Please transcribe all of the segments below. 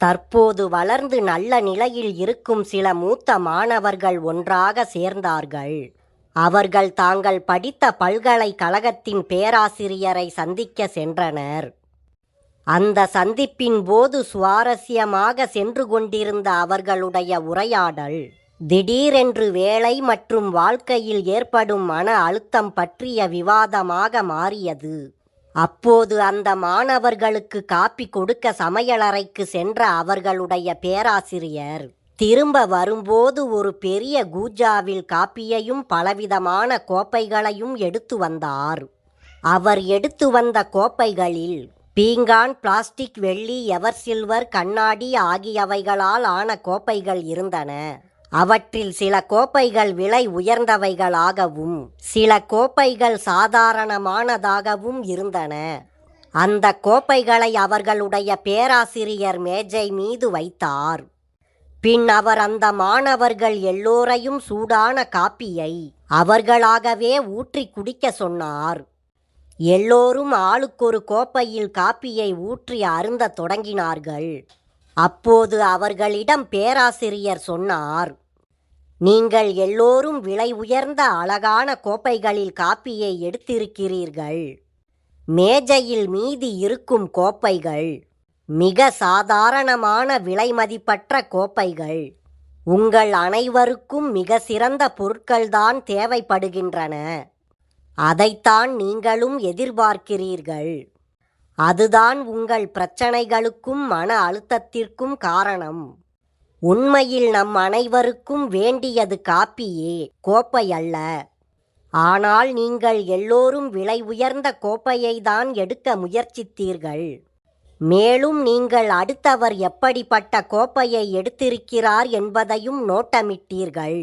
தற்போது வளர்ந்து நல்ல நிலையில் இருக்கும் சில மூத்த மாணவர்கள் ஒன்றாக சேர்ந்தார்கள். அவர்கள் தாங்கள் படித்த பல்கலைக்கழகத்தின் பேராசிரியரை சந்திக்க சென்றனர். அந்த சந்திப்பின் போது சுவாரஸ்யமாக சென்று கொண்டிருந்த அவர்களுடைய உரையாடல் திடீரென்று வேலை மற்றும் வாழ்க்கையில் ஏற்படும் மன அழுத்தம் பற்றிய விவாதமாக மாறியது. அப்போது அந்த மாணவர்களுக்கு காப்பி கொடுக்க சமையலறைக்கு சென்ற அவர்களுடைய பேராசிரியர் திரும்ப வரும்போது ஒரு பெரிய கூஜாவில் காப்பியையும் பலவிதமான கோப்பைகளையும் எடுத்து வந்தார். அவர் எடுத்து வந்த கோப்பைகளில் பீங்கான், பிளாஸ்டிக், வெள்ளி, எவர் சில்வர், கண்ணாடி ஆகியவைகளால் ஆன கோப்பைகள் இருந்தன. அவற்றில் சில கோப்பைகள் விலை உயர்ந்தவைகளாகவும் சில கோப்பைகள் சாதாரணமானதாகவும் இருந்தன. அந்த கோப்பைகளை அவர்களுடைய பேராசிரியர் மேஜை மீது வைத்தார். பின் அவர் அந்த மாணவர்கள் எல்லோரையும் சூடான காப்பியை அவர்களாகவே ஊற்றி குடிக்க சொன்னார். எல்லோரும் ஆளுக்கொரு கோப்பையில் காப்பியை ஊற்றி அருந்த தொடங்கினார்கள். அப்போது அவர்களிடம் பேராசிரியர் சொன்னார், நீங்கள் எல்லோரும் விலை உயர்ந்த அழகான கோப்பைகளில் காப்பியை எடுத்திருக்கிறீர்கள். மேஜையில் மீதி இருக்கும் கோப்பைகள் மிக சாதாரணமான விலை மதிப்பற்ற கோப்பைகள். உங்கள் அனைவருக்கும் மிக சிறந்த பொருட்கள்தான் தேவைப்படுகின்றன. அதைத்தான் நீங்களும் எதிர்பார்க்கிறீர்கள். அதுதான் உங்கள் பிரச்சனைகளுக்கும் மன அழுத்தத்திற்கும் காரணம். உண்மையில் நம் அனைவருக்கும் வேண்டியது காப்பியே, கோப்பை அல்ல. ஆனால் நீங்கள் எல்லோரும் விலை உயர்ந்த கோப்பையை தான் எடுக்க முயற்சித்தீர்கள். மேலும் நீங்கள் அடுத்தவர் எப்படிப்பட்ட கோப்பையை எடுத்திருக்கிறார் என்பதையும் நோட்டமிட்டீர்கள்.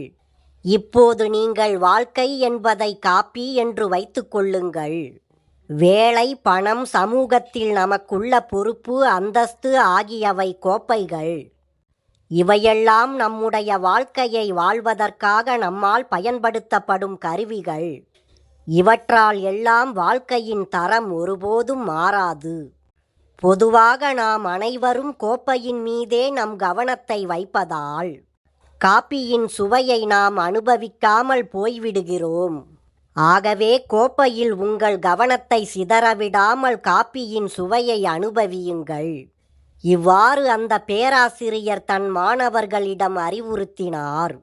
இப்போது நீங்கள் வாழ்க்கை என்பதை காப்பி என்று வைத்துக் கொள்ளுங்கள். வேலை, பணம், சமூகத்தில் நமக்குள்ள பொறுப்பு, அந்தஸ்து ஆகியவை கோப்பைகள். இவையெல்லாம் நம்முடைய வாழ்க்கையை வாழ்வதற்காக நம்மால் பயன்படுத்தப்படும் கருவிகள். இவற்றால் எல்லாம் வாழ்க்கையின் தரம் ஒருபோதும் மாறாது. பொதுவாக நாம் அனைவரும் கோப்பையின் மீதே நம் கவனத்தை வைப்பதால் காப்பியின் சுவையை நாம் அனுபவிக்காமல் போய்விடுகிறோம். ஆகவே கோப்பையில் உங்கள் கவனத்தை சிதறவிடாமல் காப்பியின் சுவையை அனுபவியுங்கள். இவ்வாறு அந்த பேராசிரியர் தன் மாணவர்களிடம் அறிவுறுத்தினார்.